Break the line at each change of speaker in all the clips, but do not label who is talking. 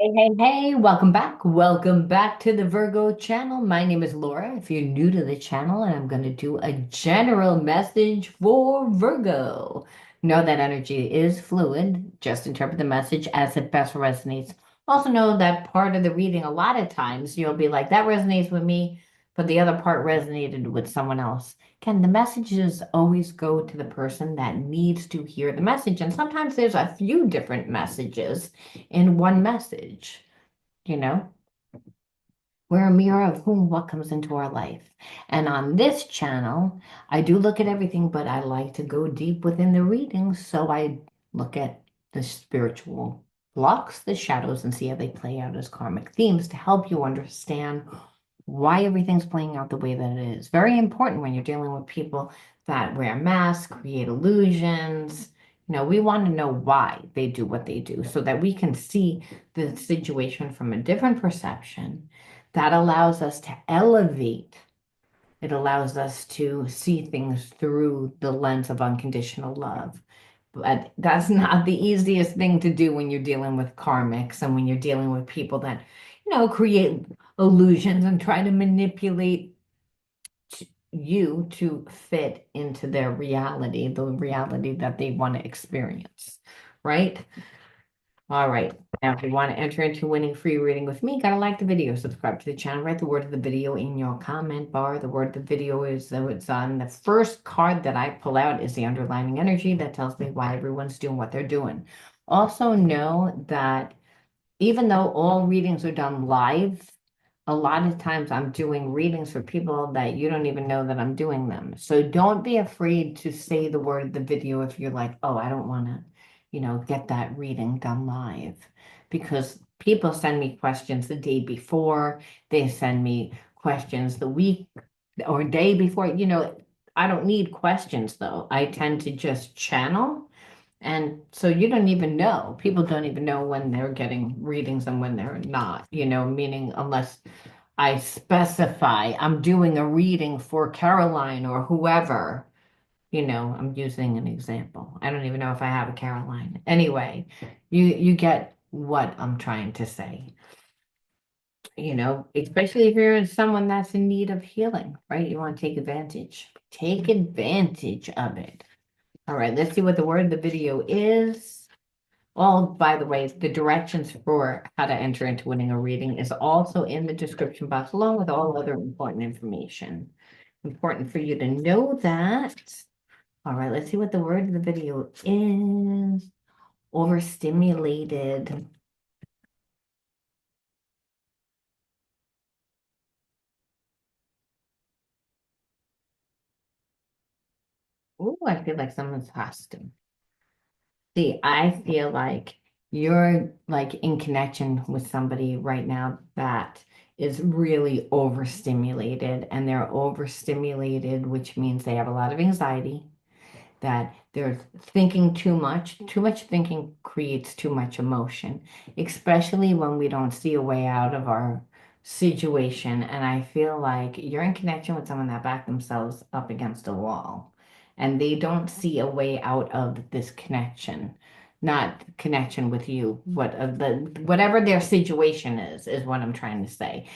Hey, hey, hey, welcome back. Welcome back to the Virgo channel. My name is Laura. If you're new to the channel, and I'm going to do a general message for Virgo. Know that energy is fluid. Just interpret the message as it best resonates. Also know that part of the reading, a lot of times you'll be like, that resonates with me, but the other part resonated with someone else. Again, the messages always go to the person that needs to hear the message. And sometimes there's a few different messages in one message. You know, we're a mirror of whom what comes into our life. And on this channel, I do look at everything, but I like to go deep within the readings. So I look at the spiritual blocks, the shadows, and see how they play out as karmic themes to help you understand why everything's playing out the way that it is. Very important when you're dealing with people that wear masks, create illusions. We want to know why they do what they do so that we can see the situation from a different perception that allows us to elevate. It allows us to see things through the lens of unconditional love. But that's not the easiest thing to do when you're dealing with karmics and when you're dealing with people that, create illusions and try to manipulate you to fit into their reality, the reality that they want to experience, right? All right. Now, if you want to enter into winning free reading with me, gotta like the video, subscribe to the channel, write the word of the video in your comment bar. The word of the video is it's on the first card that I pull out is the underlining energy that tells me why everyone's doing what they're doing. Also know that even though all readings are done live, a lot of times I'm doing readings for people that you don't even know that I'm doing them. So don't be afraid to say the word the video if you're like, oh, I don't want to, get that reading done live. Because people send me questions the day before, they send me questions the week or day before. I don't need questions though. I tend to just channel. And so you don't even know. People don't even know when they're getting readings and when they're not, meaning unless I specify I'm doing a reading for Caroline or whoever, I'm using an example. I don't even know if I have a Caroline. Anyway, you get what I'm trying to say, especially if you're someone that's in need of healing, right? You want to take advantage. Take advantage of it. All right, let's see what the word of the video is. Well, by the way, the directions for how to enter into winning a reading is also in the description box, along with all other important information. Important for you to know that. All right, let's see what the word of the video is. Overstimulated. Oh, I feel like someone's hostile. See, I feel like you're like in connection with somebody right now that is really overstimulated, and they're overstimulated, which means they have a lot of anxiety, that they're thinking too much. Too much thinking creates too much emotion, especially when we don't see a way out of our situation. And I feel like you're in connection with someone that backed themselves up against a wall and they don't see a way out of this connection. Not connection with you, whatever their situation is what I'm trying to say.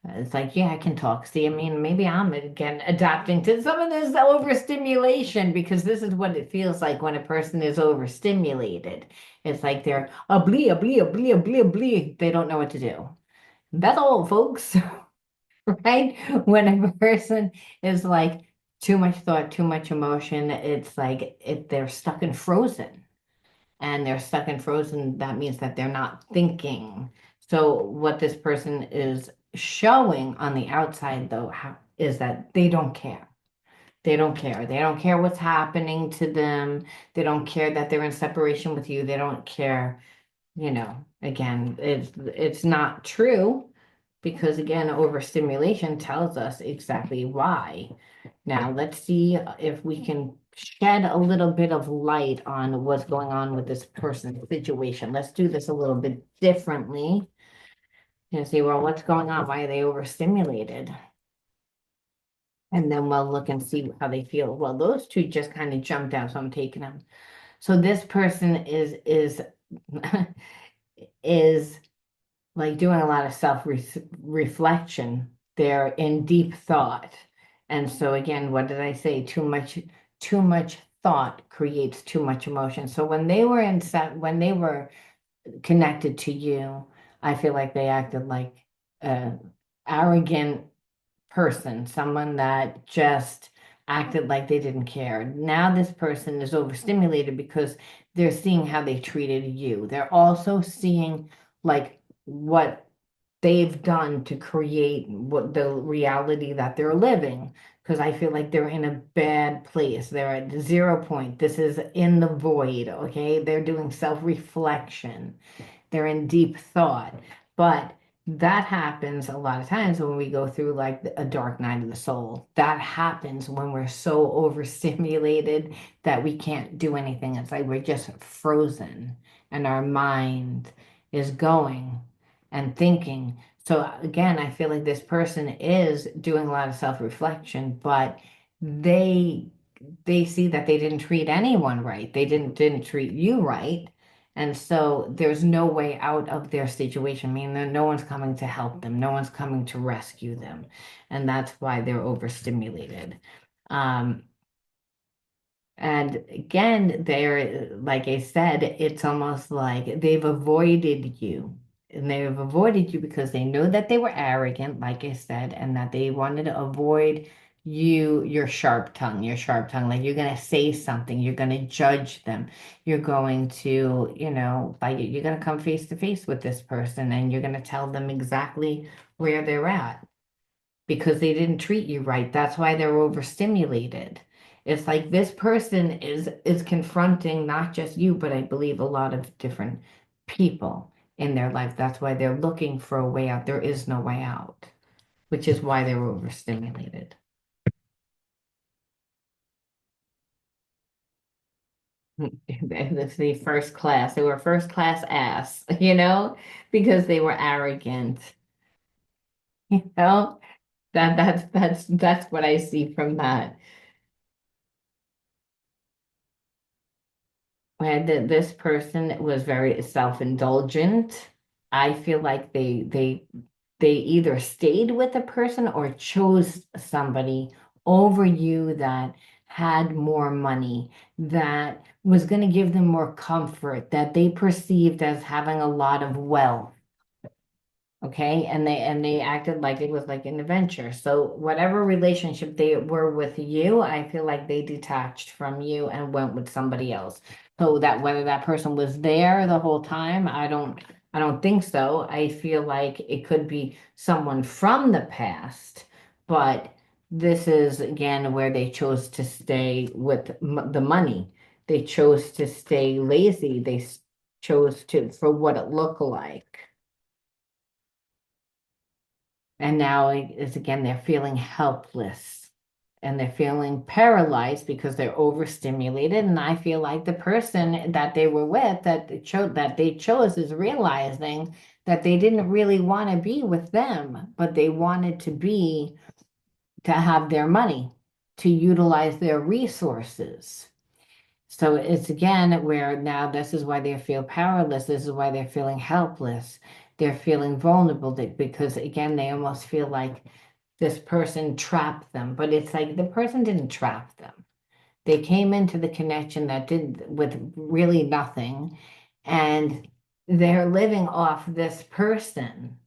It's like, yeah, I can talk. See, I mean, maybe I'm again adapting to some of this overstimulation because this is what it feels like when a person is overstimulated. It's like they're a blee, a blee, a blee, a blee, a blee. They don't know what to do. That's all, folks, right? When a person is like too much thought, too much emotion, it's like they're stuck and frozen and they're stuck and frozen, that means that they're not thinking. So what this person is showing on the outside, though, is that they don't care. They don't care. They don't care what's happening to them. They don't care that they're in separation with you. They don't care. Again, it's not true because again, overstimulation tells us exactly why. Now, let's see if we can shed a little bit of light on what's going on with this person's situation. Let's do this a little bit differently and see, well, what's going on? Why are they overstimulated? And then we'll look and see how they feel. Well, those two just kind of jumped out, so I'm taking them. So this person is is like doing a lot of self reflection. They're in deep thought. And so again, what did I say? Too much thought creates too much emotion. So when they were when they were connected to you, I feel like they acted like an arrogant person, someone that just acted like they didn't care. Now this person is overstimulated because they're seeing how they treated you. They're also seeing like what they've done to create what the reality that they're living. Because I feel like they're in a bad place. They're at 0 point. This is in the void, okay? They're doing self-reflection. They're in deep thought. But that happens a lot of times when we go through like a dark night of the soul. That happens when we're so overstimulated that we can't do anything. It's like we're just frozen and our mind is going and thinking. So again, I feel like this person is doing a lot of self-reflection, but they they see that they didn't treat anyone right. They didn't treat you right. And so there's no way out of their situation. I mean, no one's coming to help them. No one's coming to rescue them. And that's why they're overstimulated. Um, and again, they're, like I said, it's almost like they've avoided you. And they've avoided you because they know that they were arrogant, like I said, and that they wanted to avoid you, your sharp tongue. Like you're going to say something, you're going to judge them. You're going to, like you're going to come face to face with this person and you're going to tell them exactly where they're at because they didn't treat you right. That's why they're overstimulated. It's like this person is confronting not just you, but I believe a lot of different people in their life. That's why they're looking for a way out. There is no way out, which is why they're overstimulated. That's the first class. They were first class ass, because they were arrogant. You know, that's what I see from that. And this person was very self-indulgent. I feel like they either stayed with a person or chose somebody over you that had more money, that was going to give them more comfort, that they perceived as having a lot of wealth. Okay, and they acted like it was like an adventure. So whatever relationship they were with you, I feel like they detached from you and went with somebody else. So that whether that person was there the whole time, I don't think so. I feel like it could be someone from the past, but this is again where they chose to stay with the money. They chose to stay lazy. Chose to for what it looked like. And now it's again, they're feeling helpless and they're feeling paralyzed because they're overstimulated. And I feel like the person that they were with that they chose is realizing that they didn't really want to be with them, but they wanted to have their money, to utilize their resources. So it's again where now this is why they feel powerless. This is why they're feeling helpless. They're feeling vulnerable because again, they almost feel like this person trapped them, but it's like the person didn't trap them. They came into the connection that did with really nothing, and they're living off this person,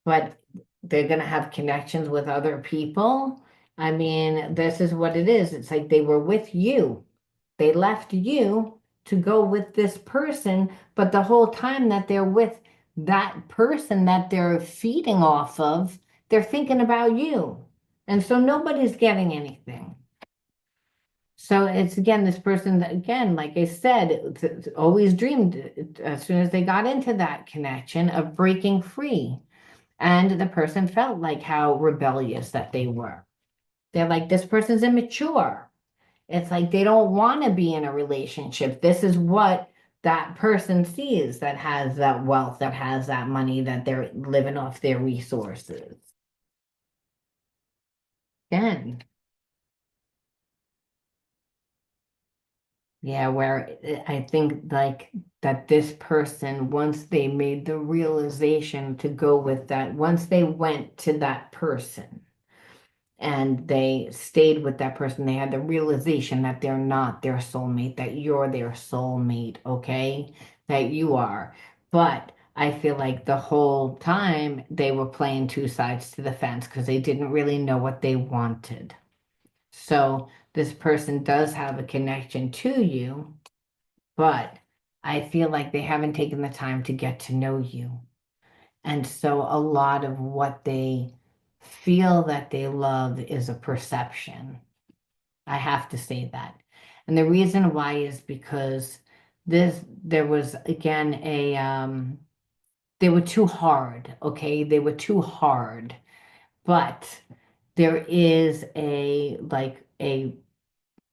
but they're going to have connections with other people. I mean, this is what it is. It's like they were with you. They left you to go with this person, but the whole time that they're with that person that they're feeding off of, they're thinking about you. And so nobody's getting anything. So it's again, this person that, again, like I said, always dreamed as soon as they got into that connection of breaking free. And the person felt like how rebellious that they were. They're like, this person's immature. It's like they don't want to be in a relationship. This is what that person sees that has that wealth, that has that money, that they're living off their resources. Again, Yeah, where I think like that this person, once they made the realization to go with that, once they went to that person and they stayed with that person, they had the realization that they're not their soulmate, that you're their soulmate, okay? That you are. But I feel like the whole time they were playing two sides to the fence because they didn't really know what they wanted. So this person does have a connection to you, but I feel like they haven't taken the time to get to know you. And so a lot of what they feel that they love is a perception. I have to say that. And the reason why is because there was again they were too hard, okay? They were too hard. But there is a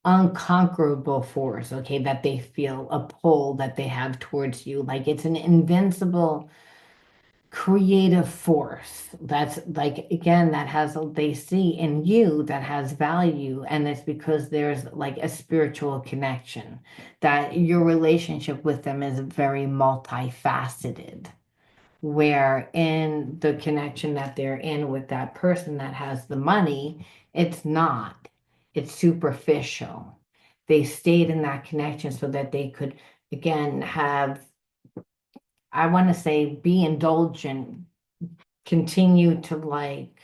unconquerable force, okay, that they feel, a pull that they have towards you. Like it's an invincible creative force that's like, again, that has, they see in you that has value. And it's because there's like a spiritual connection, that your relationship with them is very multifaceted, where in the connection that they're in with that person that has the money, it's not, it's superficial. They stayed in that connection so that they could, again, have, I want to say, be indulgent, continue to like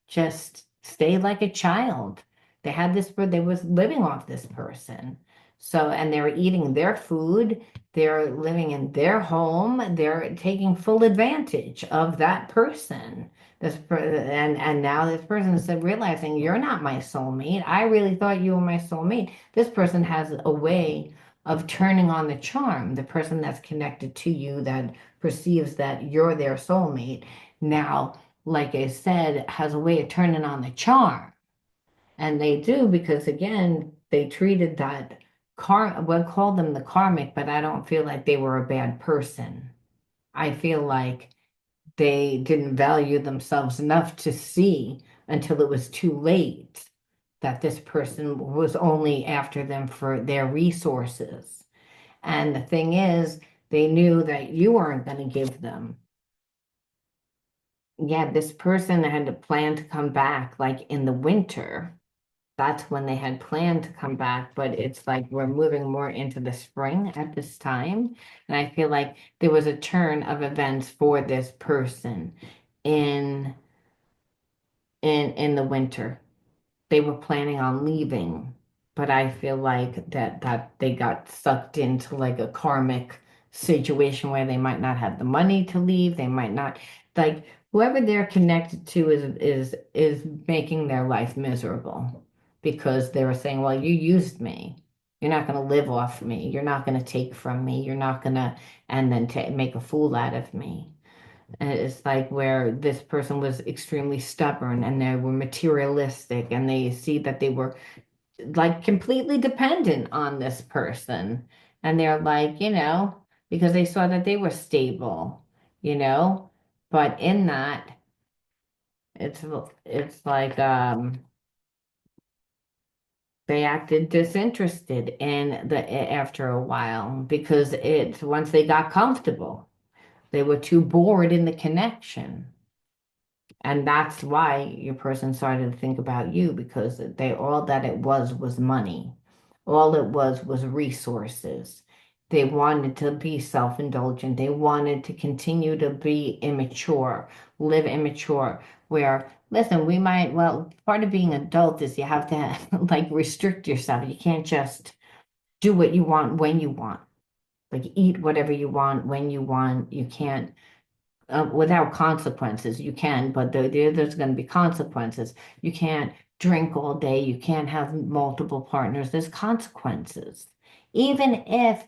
just stay like a child. They had this, they was living off this person. So, and they're eating their food, they're living in their home, they're taking full advantage of that person. And now this person is realizing you're not my soulmate. I really thought you were my soulmate. This person has a way of turning on the charm, the person that's connected to you that perceives that you're their soulmate now, like I said, has a way of turning on the charm. And they do because, again, they treated that well, call them the karmic, but I don't feel like they were a bad person. I feel like they didn't value themselves enough to see until it was too late that this person was only after them for their resources. And the thing is, they knew that you weren't going to give them. Yeah, this person had planned to come back like in the winter. That's when they had planned to come back, but it's like we're moving more into the spring at this time. And I feel like there was a turn of events for this person in in the winter. They were planning on leaving, but I feel like that they got sucked into like a karmic situation where they might not have the money to leave. They might not, like, whoever they're connected to is making their life miserable because they were saying, well, you used me. You're not going to live off me. You're not going to take from me. You're not going to, and then make a fool out of me. And it's like where this person was extremely stubborn and they were materialistic and they see that they were like completely dependent on this person. And they're like, because they saw that they were stable, you know? But in that, it's it's like they acted disinterested in the after a while because it's once they got comfortable, they were too bored in the connection. And that's why your person started to think about you because they all that it was money. All it was resources. They wanted to be self-indulgent. They wanted to continue to be immature, live immature, where, listen, we might, well, part of being adult is you have to like restrict yourself. You can't just do what you want when you want. Like eat whatever you want when you want. You can't without consequences. You can, but there's going to be consequences. You can't drink all day. You can't have multiple partners. There's consequences. Even if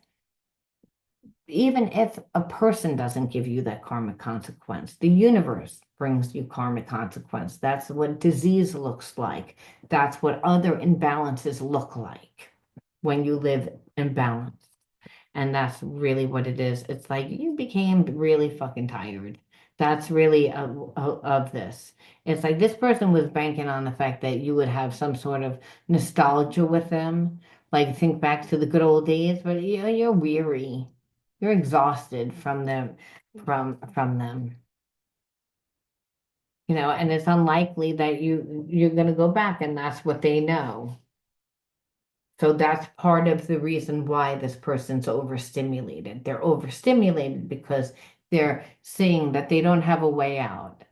even if a person doesn't give you that karmic consequence, the universe brings you karmic consequence. That's what disease looks like. That's what other imbalances look like when you live imbalanced. And that's really what it is. It's like you became really fucking tired. That's really of this. It's like this person was banking on the fact that you would have some sort of nostalgia with them, Like think back to the good old days, but you're weary. You're exhausted from them, from them. And it's unlikely that you're going to go back, and that's what they know. So that's part of the reason why this person's overstimulated. They're overstimulated because they're seeing that they don't have a way out.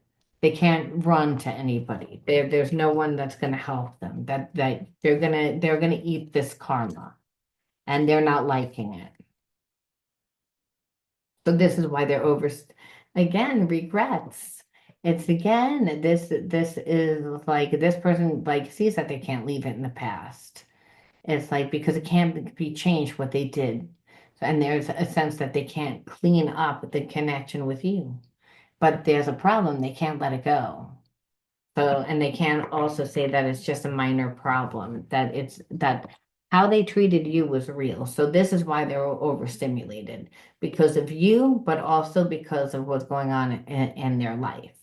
They can't run to anybody. There's no one that's going to help them. That they're gonna eat this karma, and they're not liking it. So this is why they're again, regrets. It's again, this is like this person like sees that they can't leave it in the past. It's like because it can't be changed what they did. And there's a sense that they can't clean up the connection with you. But there's a problem, they can't let it go. So, and they can also say that it's just a minor problem, that it's that how they treated you was real. So this is why they're overstimulated because of you, but also because of what's going on in their life.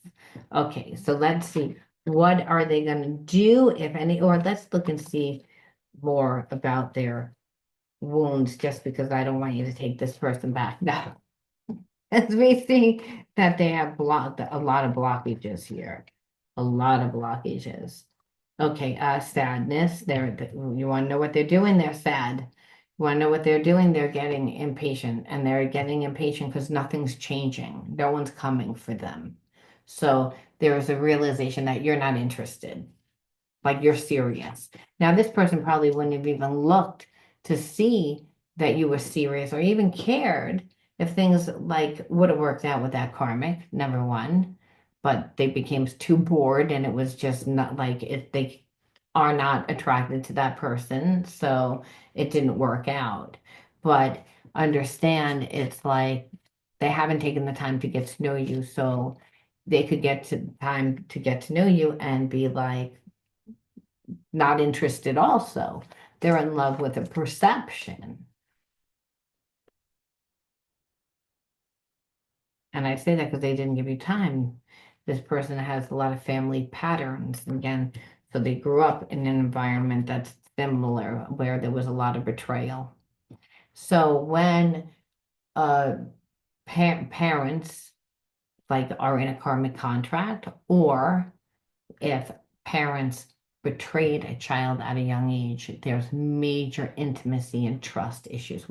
Okay, so let's see. What are they going to do, if any, or let's look and see more about their wounds just because I don't want you to take this person back. No, as we see that they have blocked a lot of blockages here, a lot of blockages. Okay, sadness. You want to know what they're doing? They're sad. You want to know what they're doing? They're getting impatient, and they're getting impatient because nothing's changing. No one's coming for them. So there is a realization that you're not interested, like you're serious. Now, this person probably wouldn't have even looked to see that you were serious or even cared if things like would have worked out with that karmic, number one, but they became too bored and it was just not like if they are not attracted to that person, so it didn't work out. But understand it's like they haven't taken the time to get to know you, so they could get to time to get to know you and be like, not interested also. They're in love with a perception. And I say that because they didn't give you time. This person has a lot of family patterns. Again, so they grew up in an environment that's similar where there was a lot of betrayal. So when uh, parents like are in a karmic contract, or if parents betrayed a child at a young age, there's major intimacy and trust issues,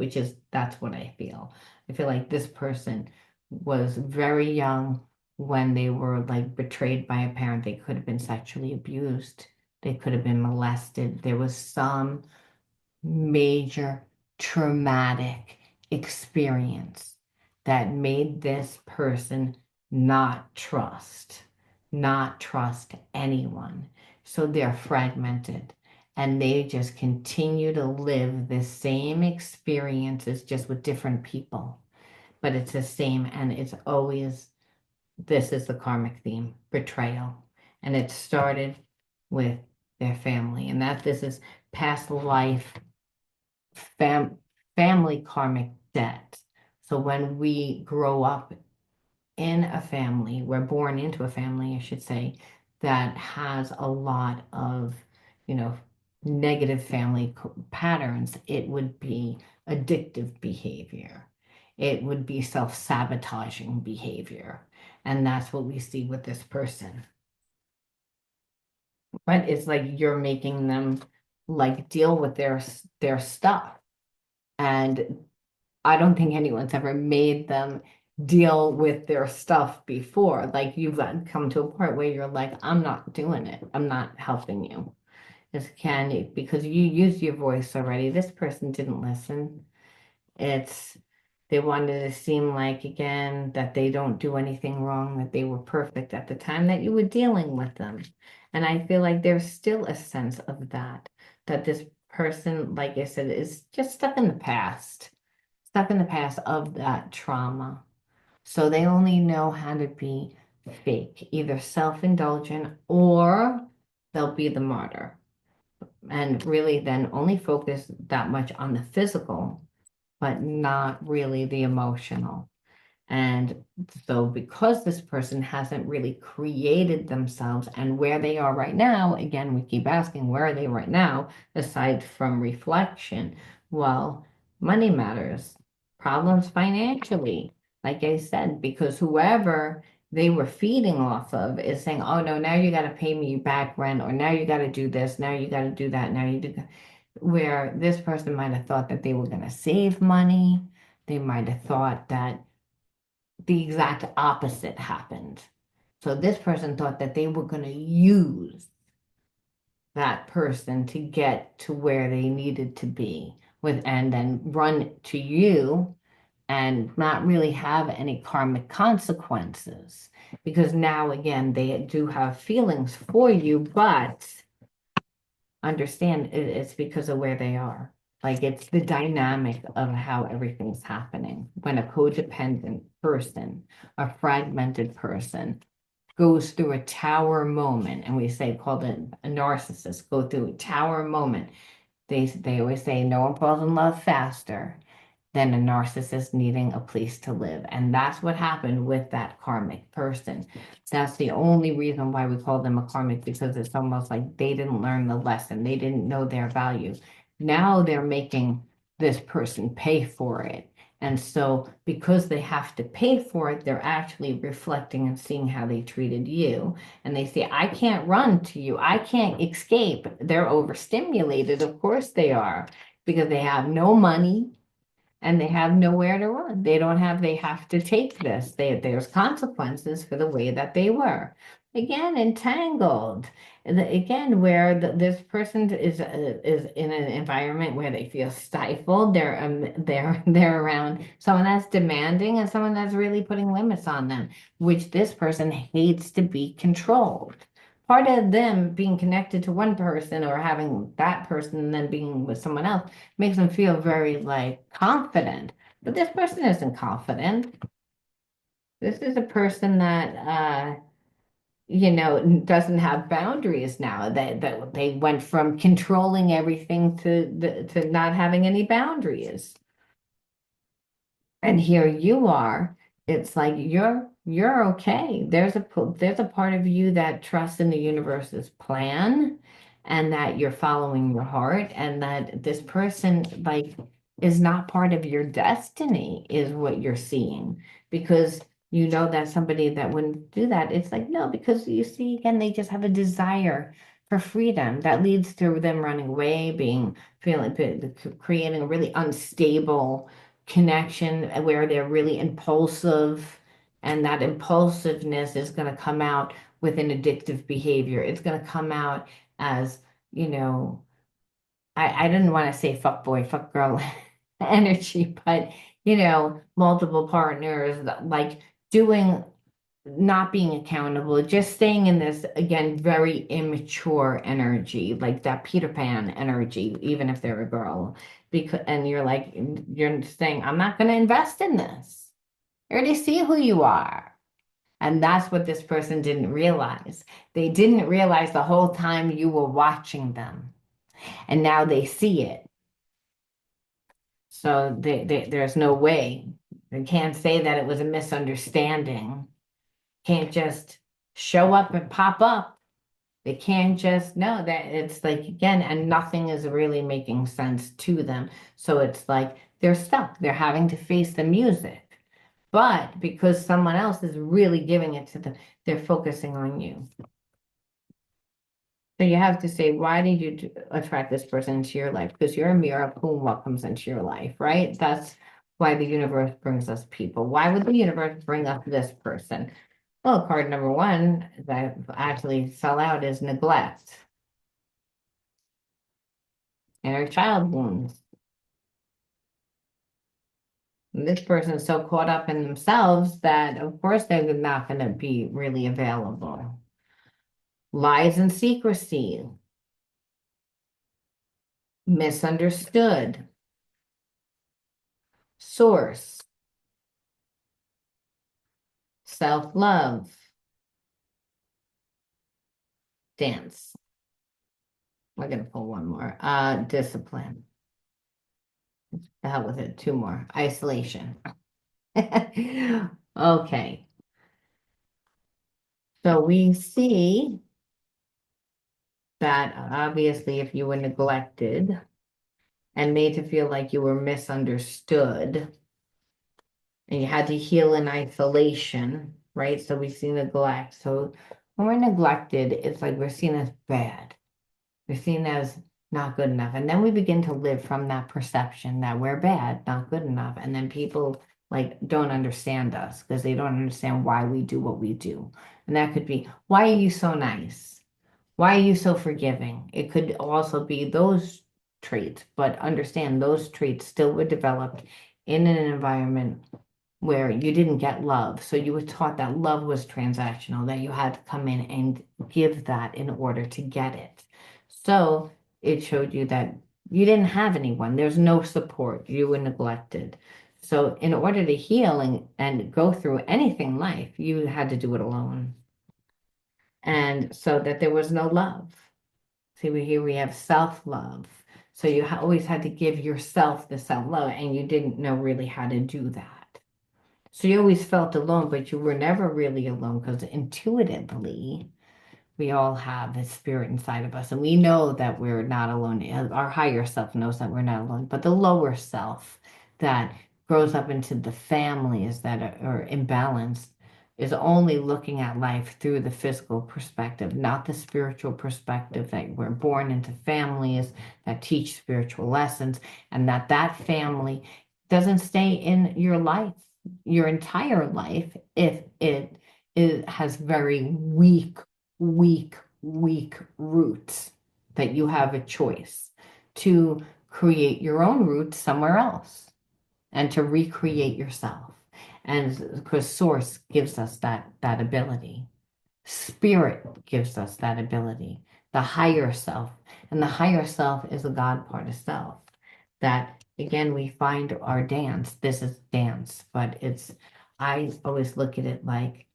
that's what I feel. I feel like this person was very young when they were like betrayed by a parent. They could have been sexually abused, they could have been molested. There was some major traumatic experience that made this person not trust anyone. So they're fragmented and they just continue to live the same experiences just with different people. But it's the same, and it's always this is the karmic theme, betrayal. And it started with their family, and that this is past life fam family karmic debt. So when we grow up in a family, we're born into a family, I should say, that has a lot of, you know, negative family patterns. It would be addictive behavior. It would be self-sabotaging behavior. And that's what we see with this person. But it's like you're making them like deal with their stuff. And I don't think anyone's ever made them deal with their stuff before. Like you've come to a point where you're like, I'm not doing it. I'm not helping you. It's candy because you used your voice already. This person didn't listen. It's they wanted to seem like again that they don't do anything wrong, that they were perfect at the time that you were dealing with them. And I feel like there's still a sense of that this person, like I said, is just stuck in the past of that trauma. So they only know how to be fake, either self-indulgent or they'll be the martyr. And really then only focus that much on the physical, but not really the emotional. And so, because this person hasn't really created themselves and where they are right now, again, we keep asking, where are they right now, aside from reflection? Well, money matters, problems financially, like I said, because whoever they were feeding off of is saying, oh no, now you got to pay me back rent, or now you got to do this, now you got to do that, now you do that. Where this person might have thought that they were going to save money, they might have thought that the exact opposite happened. So this person thought that they were going to use that person to get to where they needed to be with, and then run to you and not really have any karmic consequences. Because now, again, they do have feelings for you, but understand it's because of where they are. Like it's the dynamic of how everything's happening. When a codependent person, a fragmented person, goes through a tower moment, and we say called a narcissist, go through a tower moment. They always say no one falls in love faster than a narcissist needing a place to live. And that's what happened with that karmic person. That's the only reason why we call them a karmic, because it's almost like they didn't learn the lesson, they didn't know their value. Now they're making this person pay for it. And so, because they have to pay for it, they're actually reflecting and seeing how they treated you. And they say, I can't run to you, I can't escape. They're overstimulated. Of course they are, because they have no money and they have nowhere to run. They don't have, they have to take this. There's consequences for the way that they were. Again, entangled. Again, where this person is in an environment where they feel stifled. They're around someone that's demanding and someone that's really putting limits on them, which this person hates to be controlled. Part of them being connected to one person or having that person and then being with someone else makes them feel very like confident. But this person isn't confident. This is a person that doesn't have boundaries now. That they went from controlling everything to not having any boundaries. And here you are. It's like you're okay. There's a part of you that trusts in the universe's plan, and that you're following your heart, and that this person like is not part of your destiny, is what you're seeing. Because you know that somebody that wouldn't do that, it's like no, because you see again, they just have a desire for freedom that leads to them running away, creating a really unstable connection where they're really impulsive, and that impulsiveness is going to come out with an addictive behavior. It's going to come out as, you know, I didn't want to say fuck boy, fuck girl energy, but multiple partners, like doing, not being accountable, just staying in this again, very immature energy, like that Peter Pan energy, even if they're a girl. Because and you're like, you're saying, I'm not going to invest in this. I already see who you are. And that's what this person didn't realize. They didn't realize the whole time you were watching them. And now they see it. So there's no way. They can't say that it was a misunderstanding. Can't just show up and pop up. They can't just know that it's like, again, and nothing is really making sense to them. So it's like they're stuck. They're having to face the music. But because someone else is really giving it to them, they're focusing on you. So you have to say, why did you attract this person into your life? Because you're a mirror of whom what comes into your life, right? That's why the universe brings us people. Why would the universe bring us this person? Well, card number one that I actually fell out is neglect, inner child wounds. And this person is so caught up in themselves that, of course, they're not going to be really available. Lies and secrecy, misunderstood, source, self-love, dance. We're going to pull one more. Discipline. The hell with it. Two more. Isolation. Okay. So we see that obviously if you were neglected and made to feel like you were misunderstood and you had to heal in isolation, right? So we see neglect. So when we're neglected, it's like we're seen as bad. We're seen as not good enough. And then we begin to live from that perception that we're bad, not good enough. And then people like don't understand us because they don't understand why we do what we do. And that could be, why are you so nice? Why are you so forgiving? It could also be those traits, but understand those traits still were developed in an environment where you didn't get love. So you were taught that love was transactional, that you had to come in and give that in order to get it. So it showed you that you didn't have anyone, there's no support, you were neglected. So in order to heal and go through anything in life, you had to do it alone. And so that there was no love. See, here we have self-love. So you always had to give yourself the self-love, and you didn't know really how to do that. So you always felt alone, but you were never really alone because intuitively, we all have a spirit inside of us, and we know that we're not alone. Our higher self knows that we're not alone, but the lower self that grows up into the families that are imbalanced is only looking at life through the physical perspective, not the spiritual perspective that we're born into families that teach spiritual lessons, and that family doesn't stay in your life, your entire life, if it has very weak roots, that you have a choice to create your own roots somewhere else and to recreate yourself. And because source gives us that ability. Spirit gives us that ability. The higher self. And the higher self is the God part of self. That again we find our dance. This is dance, but I always look at it like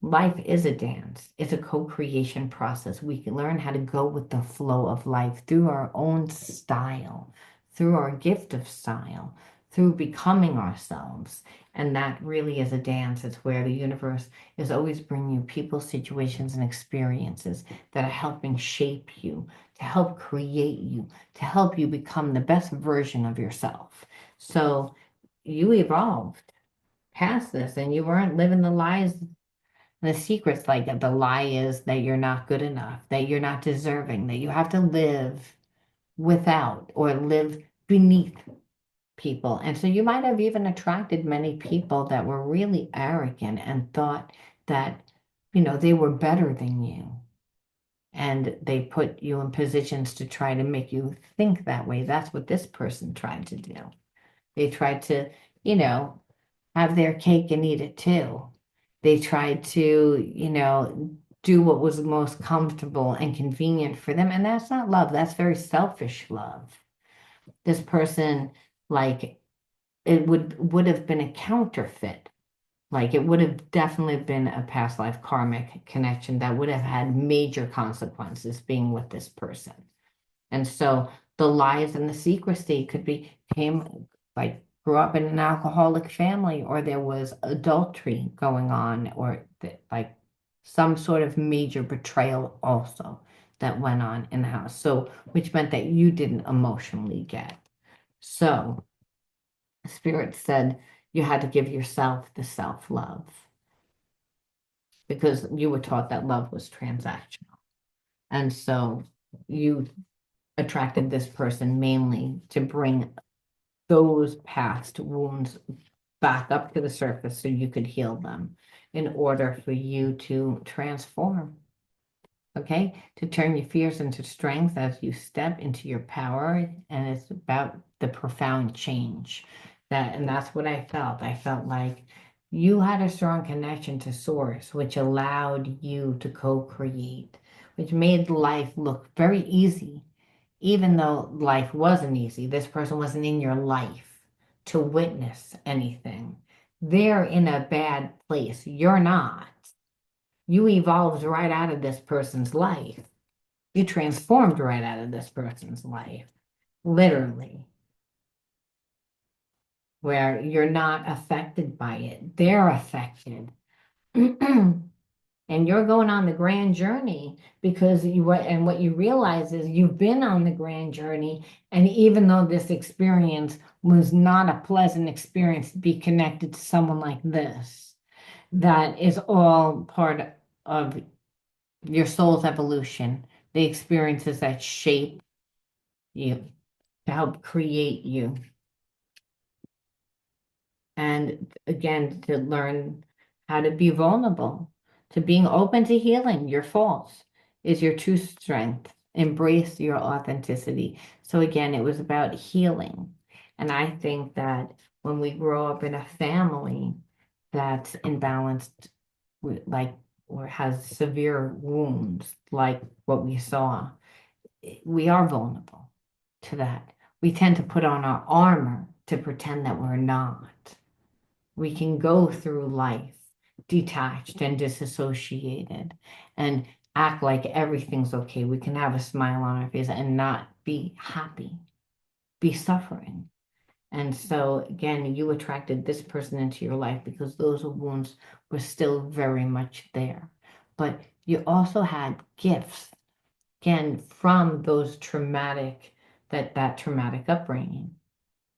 life is a dance. It's a co-creation process. We can learn how to go with the flow of life through our own style, through our gift of style, through becoming ourselves. And that really is a dance. It's where the universe is always bringing you people, situations, and experiences that are helping shape you, to help create you, to help you become the best version of yourself. So you evolved past this and you weren't living the lies, the secret's like the lie is that you're not good enough, that you're not deserving, that you have to live without or live beneath people. And so you might have even attracted many people that were really arrogant and thought that, they were better than you. And they put you in positions to try to make you think that way. That's what this person tried to do. They tried to, you know, have their cake and eat it too. They tried to, do what was most comfortable and convenient for them. And that's not love. That's very selfish love. This person, like, it would have been a counterfeit. Like it would have definitely been a past life karmic connection that would have had major consequences being with this person. And so the lies and the secrecy could be came like grew up in an alcoholic family, or there was adultery going on, or like some sort of major betrayal also that went on in the house. So, which meant that you didn't emotionally get. So, Spirit said you had to give yourself the self-love because you were taught that love was transactional. And so you attracted this person mainly to bring those past wounds back up to the surface so you could heal them in order for you to transform. Okay, to turn your fears into strength as you step into your power, and it's about the profound change and that's what I felt. I felt like you had a strong connection to source, which allowed you to co-create, which made life look very easy, even though life wasn't easy. This person wasn't in your life to witness anything. They're in a bad place. You're not. You evolved right out of this person's life. You transformed right out of this person's life, literally. where you're not affected by it. They're affected. And you're going on the grand journey because what you realize is you've been on the grand journey, and even though this experience was not a pleasant experience to be connected to someone like this, that is all part of your soul's evolution, the experiences that shape you to help create you. And again, to learn how to be vulnerable, to being open to healing your faults is your true strength. Embrace your authenticity. So again, it was about healing. And I think that when we grow up in a family that's imbalanced, like, or has severe wounds, like what we saw, we are vulnerable to that. We tend to put on our armor to pretend that we're not. We can go through life detached and disassociated and act like everything's okay. We can have a smile on our face and not be happy, be suffering. And so, again, you attracted this person into your life because those wounds were still very much there. But you also had gifts, again, from those that traumatic upbringing.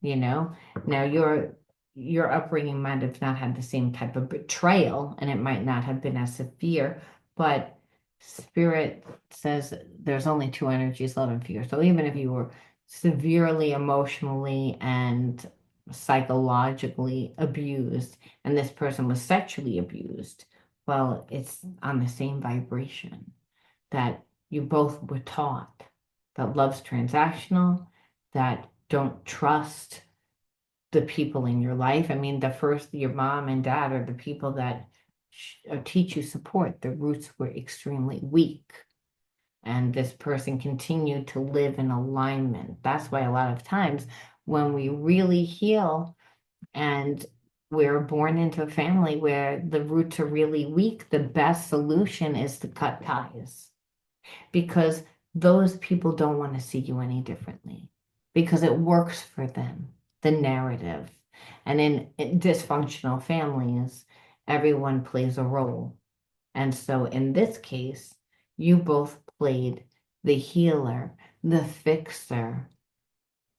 you know now your upbringing might have not had the same type of betrayal, and it might not have been as severe, but spirit says there's only two energies, love and fear. So even if you were severely emotionally and psychologically abused, and this person was sexually abused, well, it's on the same vibration, that you both were taught that love's transactional, that don't trust the people in your life. I mean, your mom and dad are the people that teach you support. The roots were extremely weak. And this person continued to live in alignment. That's why a lot of times when we really heal and we're born into a family where the roots are really weak, the best solution is to cut ties, because those people don't want to see you any differently because it works for them, the narrative. And in dysfunctional families, everyone plays a role. And so in this case, you both played the healer, the fixer,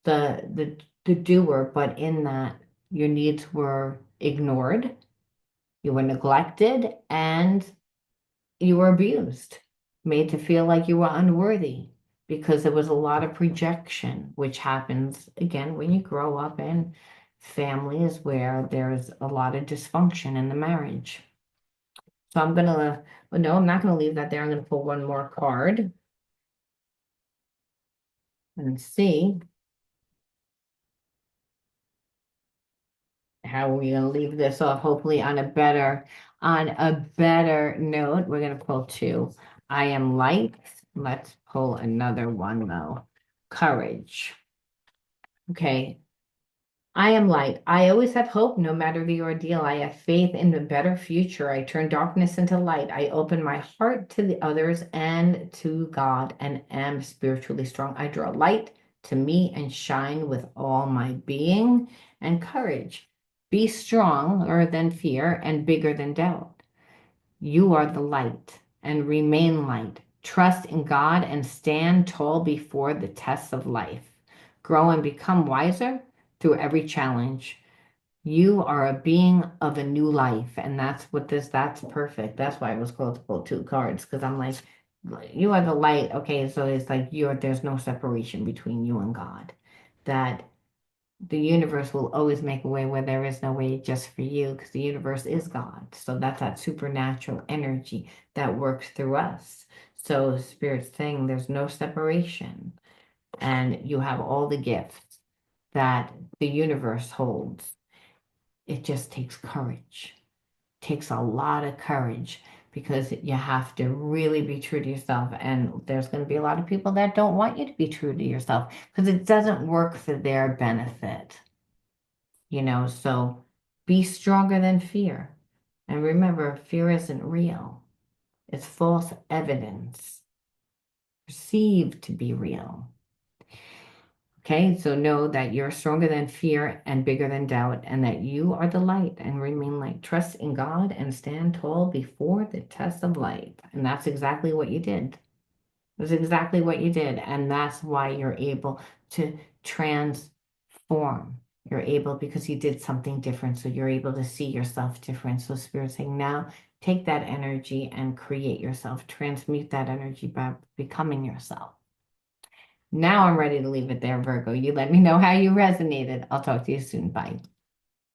the doer, but in that your needs were ignored, you were neglected, and you were abused, made to feel like you were unworthy because there was a lot of projection, which happens again when you grow up in families where there's a lot of dysfunction in the marriage. So well, no, I'm not gonna leave that there. I'm gonna pull one more card and see how we're gonna leave this off, hopefully on a better note. We're gonna pull two. I am light. Let's pull another one though. Courage. Okay. I am light. I always have hope no matter the ordeal. I have faith in a better future. I turn darkness into light. I open my heart to the others and to God and am spiritually strong. I draw light to me and shine with all my being and courage. Be stronger than fear and bigger than doubt. You are the light and remain light. Trust in God and stand tall before the tests of life. Grow and become wiser through every challenge. You are a being of a new life. And that's perfect. That's why I was called to pull two cards, because I'm like, you are the light. Okay, so it's like there's no separation between you and God. That the universe will always make a way where there is no way just for you, because the universe is God. So that's that supernatural energy that works through us. So Spirit's saying there's no separation, and you have all the gifts that the universe holds. It just takes courage. It takes a lot of courage, because you have to really be true to yourself. And there's going to be a lot of people that don't want you to be true to yourself because it doesn't work for their benefit. So be stronger than fear. And remember, fear isn't real. It's false evidence perceived to be real. Okay, so know that you're stronger than fear and bigger than doubt, and that you are the light and remain light. Trust in God and stand tall before the test of life. And that's exactly what you did. That's exactly what you did. And that's why you're able to transform. You're able because you did something different. So you're able to see yourself different. So Spirit's saying now take that energy and create yourself, transmute that energy by becoming yourself. Now I'm ready to leave it there, Virgo. You let me know how you resonated. I'll talk to you soon. Bye.